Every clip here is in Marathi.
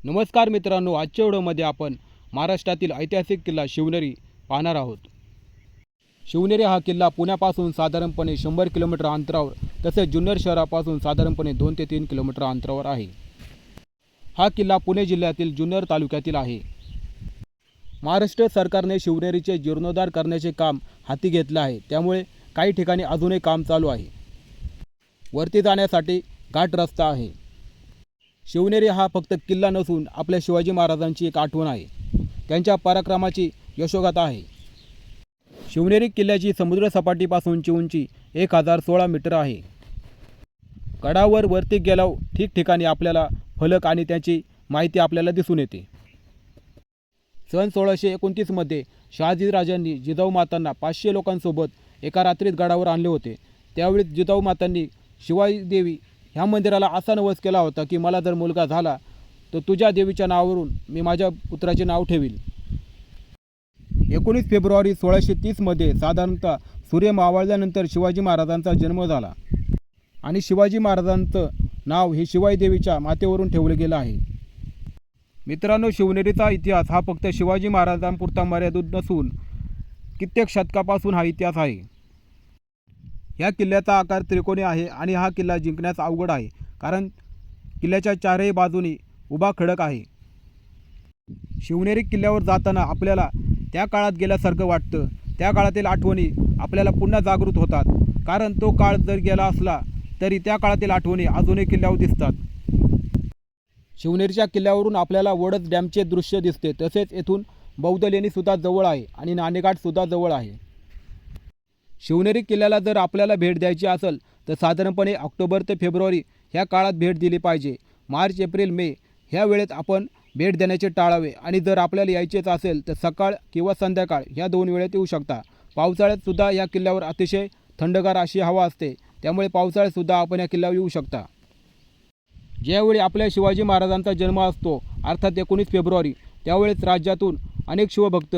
नमस्कार मित्रांनो, आजच्या व्हिडिओमध्ये आपण महाराष्ट्रातील ऐतिहासिक किल्ला शिवनेरी पाहणार आहोत। शिवनेरी हा किल्ला पुण्यापासून साधारणपणे 100 किलोमीटर अंतरावर तसेच जुन्नर शहरापासून साधारणपणे 2 ते 3 किलोमीटर अंतरावर आहे। हा किल्ला पुणे जिल्ह्यातील जुन्नर तालुक्यातील आहे। महाराष्ट्र सरकारने शिवनेरीचे जीर्णोद्धार करण्याचे काम हाती घेतले आहे, त्यामुळे काही ठिकाणी अजूनही काम चालू आहे। वरती जाण्यासाठी घाट रस्ता आहे। शिवनेरी हा फक्त किल्ला नसून आपल्या शिवाजी महाराजांची एक आठवण आहे, त्यांच्या पराक्रमाची यशोगाथा आहे। शिवनेरी किल्ल्याची समुद्र सपाटीपासूनची उंची 1016 मीटर आहे। गडावर वरती गेल्यावर ठिकठिकाणी आपल्याला फलक आणि त्याची माहिती आपल्याला दिसून येते। सन 1629 मध्ये शहाजीराजांनी जिजाऊ मातांना 500 लोकांसोबत एका रात्रीत गडावर आणले होते। त्यावेळी जिजाऊ मातांनी शिवाई देवी ह्या मंदिराला असा नवस केला होता की मला जर मुलगा झाला तर तुझ्या देवीच्या नावावरून मी माझ्या पुत्राचे नाव ठेवील। 19 फेब्रुवारी 1630 मध्ये साधारणतः सूर्य मावळल्यानंतर शिवाजी महाराजांचा जन्म झाला आणि शिवाजी महाराजांचं नाव हे शिवाई देवीच्या मातेवरून ठेवले गेलं आहे। मित्रांनो, शिवनेरीचा इतिहास हा फक्त शिवाजी महाराजांपुरता मर्यादित नसून कित्येक शतकापासून हा इतिहास आहे। या किल्ल्याचा आकार त्रिकोणी आहे आणि हा किल्ला जिंकण्यास अवघड आहे, कारण किल्ल्याच्या चारही बाजूनी उभा खडक आहे। शिवनेरी किल्ल्यावर जाताना आपल्याला त्या काळात गेल्यासारखं वाटतं। त्या काळातील आठवणी आपल्याला पुन्हा जागृत होतात, कारण तो काळ जर गेला असला तरी त्या काळातील आठवणी अजूनही किल्ल्यावर दिसतात। शिवनेरीच्या किल्ल्यावरून आपल्याला वडद डॅमचे दृश्य दिसते, तसेच येथून बौद्ध लेणी सुद्धा जवळ आहे आणि नाणेघाट सुद्धा जवळ आहे। शिवनेरी किल्ल्याला जर आपल्याला भेट द्यायची असेल तर साधारणपणे ऑक्टोबर ते फेब्रुवारी ह्या काळात भेट दिली पाहिजे। मार्च, एप्रिल, मे ह्या वेळेत आपण भेट देण्याचे टाळावे आणि जर आपल्याला यायचेच असेल तर सकाळ किंवा संध्याकाळ ह्या दोन वेळेत येऊ शकता। पावसाळ्यात सुद्धा या किल्ल्यावर अतिशय थंडगार अशी हवा असते, त्यामुळे पावसाळ्यात सुद्धा आपण या किल्ल्यावर येऊ शकता। ज्यावेळी आपल्या शिवाजी महाराजांचा जन्म असतो अर्थात 19 फेब्रुवारी, त्यावेळेस राज्यातून अनेक शिवभक्त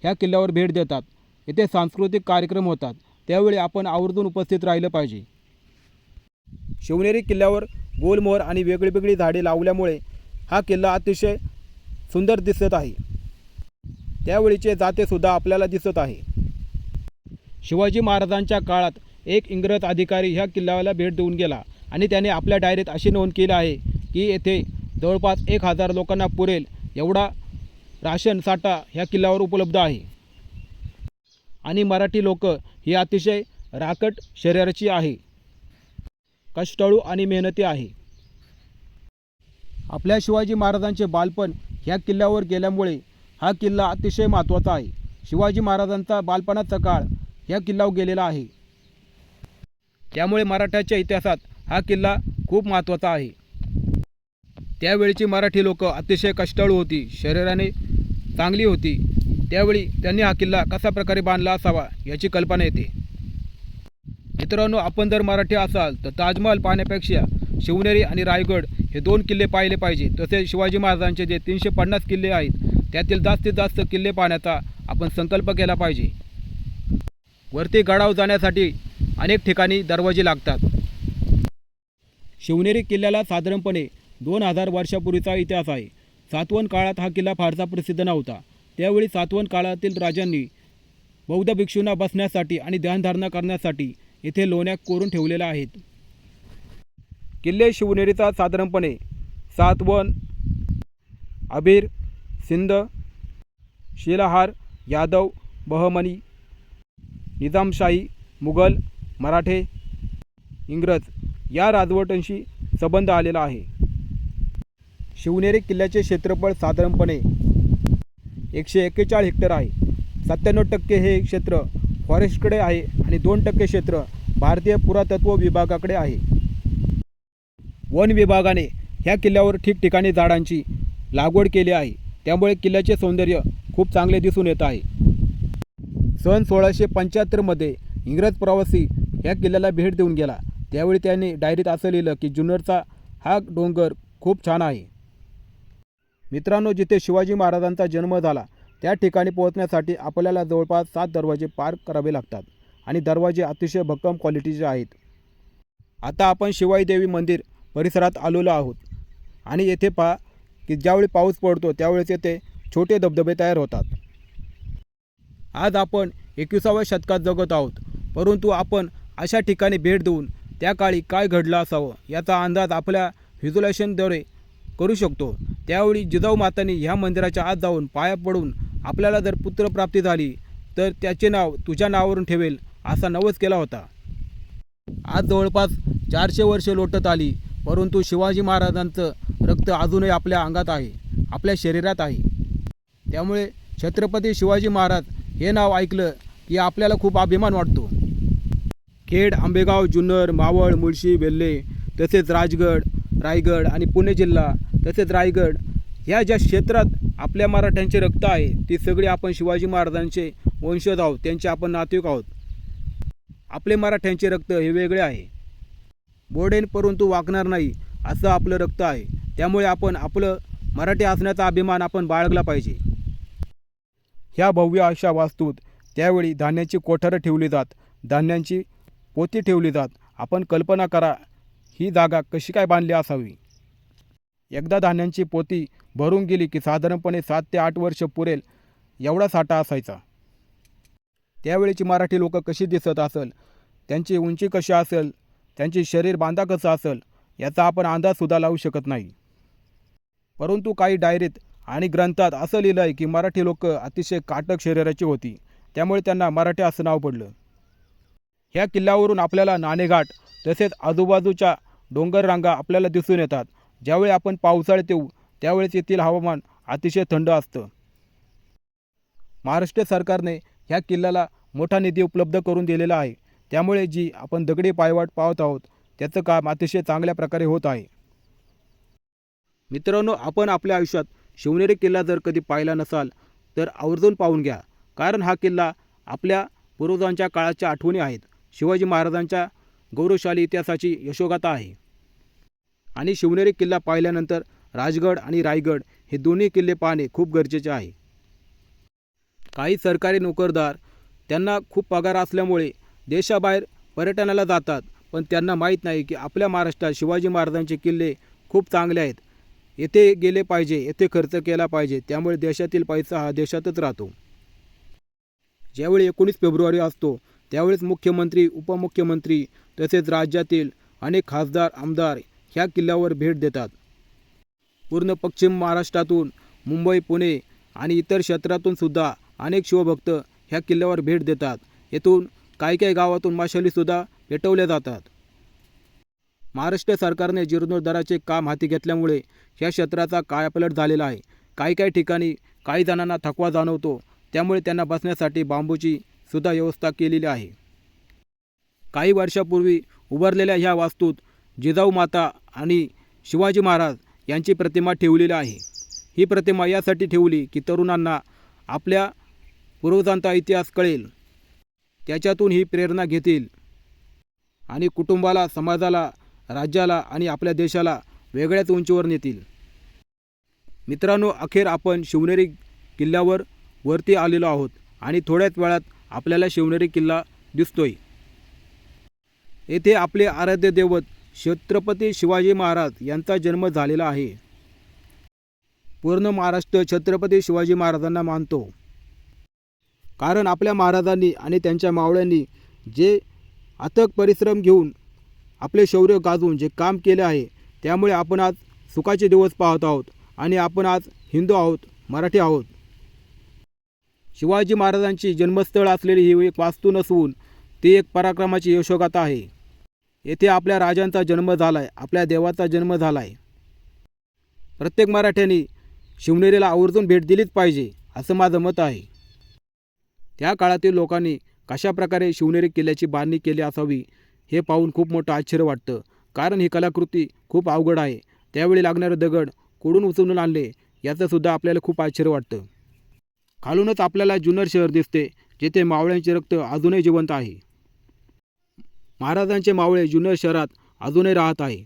ह्या किल्ल्यावर भेट देतात। येथे सांस्कृतिक कार्यक्रम होतात, त्यावेळी आपण आवर्जून उपस्थित राहिलं पाहिजे। शिवनेरी किल्ल्यावर गोलमोहर आणि वेगळीवेगळी झाडे लावल्यामुळे हा किल्ला अतिशय सुंदर दिसत आहे। त्यावेळीचे जाते सुद्धा आपल्याला दिसत आहे। शिवाजी महाराजांच्या काळात एक इंग्रज अधिकारी ह्या किल्ल्याला भेट देऊन गेला आणि त्याने आपल्या डायरीत अशी नोंद केली आहे की येथे जवळपास 1000 लोकांना पुरेल एवढा राशन साठा ह्या किल्ल्यावर उपलब्ध आहे आणि मराठी लोक ही अतिशय राकट शरीराची आहे, कष्टाळू आणि मेहनती आहे। आपल्या शिवाजी महाराजांचे बालपण ह्या किल्ल्यावर गेल्यामुळे हा किल्ला अतिशय महत्त्वाचा आहे। शिवाजी महाराजांचा बालपणाचा काळ ह्या किल्ल्यावर गेलेला आहे, त्यामुळे मराठ्याच्या इतिहासात हा किल्ला खूप महत्त्वाचा आहे। त्यावेळची मराठी लोक अतिशय कष्टाळू होती, शरीराने चांगली होती, त्यावेळी त्यांनी हा किल्ला कशा प्रकारे बांधला असावा याची कल्पना येते। मित्रांनो, आपण जर मराठी असाल तर ताजमहल पाहण्यापेक्षा शिवनेरी आणि रायगड हे 2 किल्ले पाहिले पाहिजे। तसेच शिवाजी महाराजांचे जे 350 किल्ले आहेत त्यातील जास्तीत जास्त किल्ले पाहण्याचा आपण संकल्प केला पाहिजे। वरती गडावर जाण्यासाठी अनेक ठिकाणी दरवाजे लागतात। शिवनेरी किल्ल्याला साधारणपणे 2000 वर्षापूर्वीचा इतिहास आहे। सातवहन काळात हा किल्ला फारसा प्रसिद्ध नव्हता। त्यावेळी सातवहन काळातील राजांनी बौद्ध भिक्षूंना बसण्यासाठी आणि ध्यानधारणा करण्यासाठी येथे लोण्या कोरून ठेवलेल्या आहेत। किल्ले शिवनेरीचा साधारणपणे सातवहन, अबीर, सिंध, शिलाहार, यादव, बहमनी, निजामशाही, मुघल, मराठे, इंग्रज या राजवटींशी संबंध आलेला आहे। शिवनेरी किल्ल्याचे क्षेत्रफळ साधारणपणे 141 हेक्टर आहे। 97% हे क्षेत्र फॉरेस्टकडे आहे आणि 2% क्षेत्र भारतीय पुरातत्व विभागाकडे आहे। वन विभागाने ह्या किल्ल्यावर ठिकठिकाणी झाडांची लागवड केली आहे, त्यामुळे किल्ल्याचे सौंदर्य खूप चांगले दिसून येत आहे। सन 1675 मध्ये इंग्रज प्रवासी ह्या किल्ल्याला भेट देऊन गेला, त्यावेळी त्यांनी डायरीत असं लिहिलं की जुन्नरचा हा डोंगर खूप छान आहे। मित्रांनो, जिथे शिवाजी महाराजांचा जन्म झाला त्या ठिकाणी पोहोचण्यासाठी आपल्याला जवळपास 7 दरवाजे पार करावे लागतात आणि दरवाजे अतिशय भक्कम क्वालिटीचे आहेत। आता आपण शिवाई देवी मंदिर परिसरात आलेलो आहोत आणि येथे पहा की ज्यावेळी पाऊस पडतो त्यावेळेस येथे छोटे धबधबे तयार होतात. आज आपण 21व्या शतकात जगत आहोत, परंतु आपण अशा ठिकाणी भेट देऊन त्या काळी काय घडलं असावं याचा अंदाज आपल्या व्हिज्युअलायझेशनद्वारे करू शकतो. त्यावेळी जिजाऊ मातांनी ह्या मंदिराच्या आत जाऊन पाया पडून आपल्याला जर पुत्रप्राप्ती झाली तर त्याचे नाव तुझ्या नावावरून ठेवेल असा नवस केला होता. आज जवळपास 400 वर्षे लोटत आली, परंतु शिवाजी महाराजांचं रक्त अजूनही आपल्या अंगात आहे, आपल्या शरीरात आहे. त्यामुळे छत्रपती शिवाजी महाराज हे नाव ऐकलं की आपल्याला खूप अभिमान वाटतो. खेड, आंबेगाव, जुन्नर, मावळ, मुळशी, वेल्हे, तसेच राजगड, रायगड आणि पुणे जिल्हा, तसेच रायगड ह्या ज्या क्षेत्रात आपल्या मराठ्यांचे रक्त आहे ती सगळी आपण शिवाजी महाराजांचे वंशज आहोत, त्यांचे आपण नातेवाईक आहोत. आपले मराठ्यांचे रक्त हे वेगळे आहे, बोडेन परंतु वाकणार नाही असं आपलं रक्त आहे. त्यामुळे आपण आपलं मराठी असण्याचा अभिमान आपण बाळगला पाहिजे. ह्या भव्य अशा वास्तूत त्यावेळी धान्याची कोठारं ठेवली जात, धान्यांची पोती ठेवली जात. आपण कल्पना करा ही जागा कशी काय बांधली असावी. एकदा धान्यांची पोती भरून गेली की साधारणपणे 7 ते 8 वर्ष पुरेल एवढा साठा असायचा. त्यावेळीची मराठी लोक कशी दिसत असेल, त्यांची उंची कशी असेल, त्यांचे शरीर बांधा कसं असेल याचा आपण अंदाजसुद्धा लावू शकत नाही. परंतु काही डायरीत आणि ग्रंथात असं लिहिलं आहे की मराठी लोक अतिशय काटक शरीराची होती, त्यामुळे त्यांना मराठी असं नाव पडलं. ह्या किल्ल्यावरून आपल्याला नाणेघाट तसेच आजूबाजूच्या डोंगर रांगा आपल्याला दिसून येतात. ज्यावेळी आपण पावसाळ्यात येऊ त्यावेळेस येथील हवामान अतिशय थंड असतं. महाराष्ट्र सरकारने ह्या किल्ल्याला मोठा निधी उपलब्ध करून दिलेला आहे. त्यामुळे जी आपण दगडी पायवाट पाहत आहोत त्याचं काम अतिशय चांगल्या प्रकारे होत आहे. मित्रांनो, आपण आपल्या आयुष्यात शिवनेरी किल्ला जर कधी पाहिला नसाल तर आवर्जून पाहून घ्या, कारण हा किल्ला आपल्या पूर्वजांच्या काळाच्या आठवणी आहेत. शिवाजी महाराजांच्या गौरवशाली इतिहासाची यशोगाथा आहे. आणि शिवनेरी किल्ला पाहिल्यानंतर राजगड आणि रायगड हे दोन्ही किल्ले पाहणे खूप गरजेचे आहे. काही सरकारी नोकरदार त्यांना खूप पगार असल्यामुळे देशाबाहेर पर्यटनाला जातात, पण त्यांना माहीत नाही की आपल्या महाराष्ट्रात शिवाजी महाराजांचे किल्ले खूप चांगले आहेत. येथे गेले पाहिजे, येथे खर्च केला पाहिजे. त्यामुळे देशातील पैसा हा देशातच राहतो. ज्यावेळी 19 फेब्रुवारी असतो त्यावेळेस मुख्यमंत्री, उपमुख्यमंत्री तसेच राज्यातील अनेक खासदार, आमदार ह्या किल्ल्यावर भेट देतात. पूर्ण पश्चिम महाराष्ट्रातून, मुंबई, पुणे आणि इतर क्षेत्रातून सुद्धा अनेक शिवभक्त ह्या किल्ल्यावर भेट देतात. येथून काही गावातून मशालीसुद्धा पेटवल्या जातात. महाराष्ट्र सरकारने जीर्णोद्धाराचे काम हाती घेतल्यामुळे ह्या क्षेत्राचा कायापालट झालेला आहे. काही ठिकाणी काही जणांना थकवा जाणवतो, त्यामुळे त्यांना बसण्यासाठी बांबूची सुद्धा व्यवस्था केलेली आहे. काही वर्षापूर्वी उभारलेल्या ह्या वास्तूत जिजाऊ माता आणि शिवाजी महाराज यांची प्रतिमा ठेवलेली आहे. ही प्रतिमा यासाठी ठेवली की तरुणांना आपल्या पूर्वजांचा इतिहास कळेल, त्याच्यातून ही प्रेरणा घेतील आणि कुटुंबाला, समाजाला, राज्याला आणि आपल्या देशाला वेगळ्याच उंचीवर नेतील. मित्रांनो, अखेर आपण शिवनेरी किल्ल्यावर वरती आलेलो आहोत आणि थोड्याच वेळात आपल्याला शिवनेरी किल्ला दिसतोय. येथे आपले आराध्य दैवत छत्रपती शिवाजी महाराज यांचा जन्म झालेला आहे. पूर्ण महाराष्ट्र छत्रपती शिवाजी महाराजांना मानतो, कारण आपल्या महाराजांनी आणि त्यांच्या मावळ्यांनी जे अथक परिश्रम घेऊन आपले शौर्य गाजवून जे काम केले आहे, त्यामुळे आपण आज सुखाचे दिवस पाहत आहोत आणि आपण आज हिंदू आहोत, मराठी आहोत. शिवाजी महाराजांची जन्मस्थळ असलेली ही एक वास्तू नसून ती एक पराक्रमाची यशोगाथा आहे. येथे आपल्या राजांचा जन्म झाला आहे, आपल्या देवाचा जन्म झाला आहे. प्रत्येक मराठ्यांनी शिवनेरीला आवर्जून भेट दिलीच पाहिजे असं माझं मत आहे. त्या काळातील लोकांनी कशाप्रकारे शिवनेरी किल्ल्याची बांधणी केली असावी हे पाहून खूप मोठं आश्चर्य वाटतं, कारण ही कलाकृती खूप अवघड आहे. त्यावेळी लागणारे दगड कुठून उचलून आणले याचंसुद्धा आपल्याला खूप आश्चर्य वाटतं. खालूनच आपल्याला जुन्नर शहर दिसते, जेथे मावळ्यांचे रक्त अजूनही जिवंत आहे. महाराजांचे मावळे जुन्नर शहरात अजूनही राहत आहे.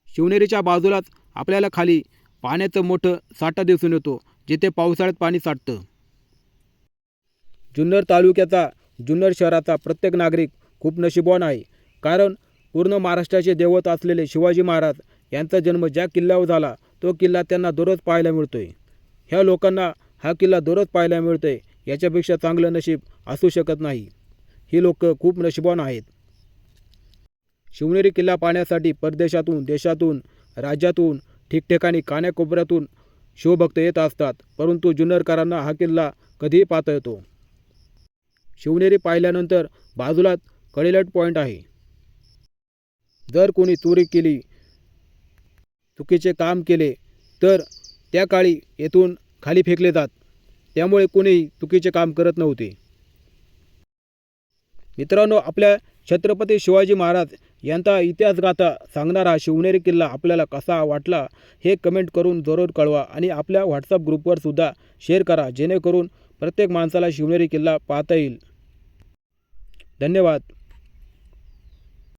शिवनेरीच्या बाजूलाच आपल्याला खाली पाण्याचं मोठं साठा दिसून येतो, जिथे पावसाळ्यात पाणी साठतं. जुन्नर तालुक्याचा, जुन्नर शहराचा प्रत्येक नागरिक खूप नशीबवान आहे, कारण पूर्ण महाराष्ट्राचे दैवत असलेले शिवाजी महाराज यांचा जन्म ज्या किल्ल्यावर झाला तो किल्ला त्यांना दररोज पाहायला मिळतोय. ह्या लोकांना हा किल्ला दररोज पाहायला मिळतोय, याच्यापेक्षा चांगलं नशीब असू शकत नाही. ही लोक खूप नशिबवान आहेत. शिवनेरी किल्ला पाहण्यासाठी परदेशातून, देशातून, राज्यातून, ठिकठिकाणी कानाकोपऱ्यातून शिवभक्त येत असतात. परंतु जुन्नरकरांना हा किल्ला कधीही पाहता येतो. शिवनेरी पाहिल्यानंतर बाजूलाच कडेलट पॉईंट आहे. जर कोणी चोरी केली, चुकीचे काम केले तर त्या काळी येथून खाली फेकले जात. त्यामुळे कोणीही चुकीचे काम करत नव्हते. मित्रांनो, आपल्या छत्रपती शिवाजी महाराज यांचा इतिहासगाथा सांगणारा शिवनेरी किल्ला आपल्याला कसा वाटला हे कमेंट करून जरूर कळवा आणि आपल्या व्हॉट्सअप ग्रुपवर सुद्धा शेअर करा, जेणेकरून प्रत्येक माणसाला शिवनेरी किल्ला पाहता येईल. धन्यवाद.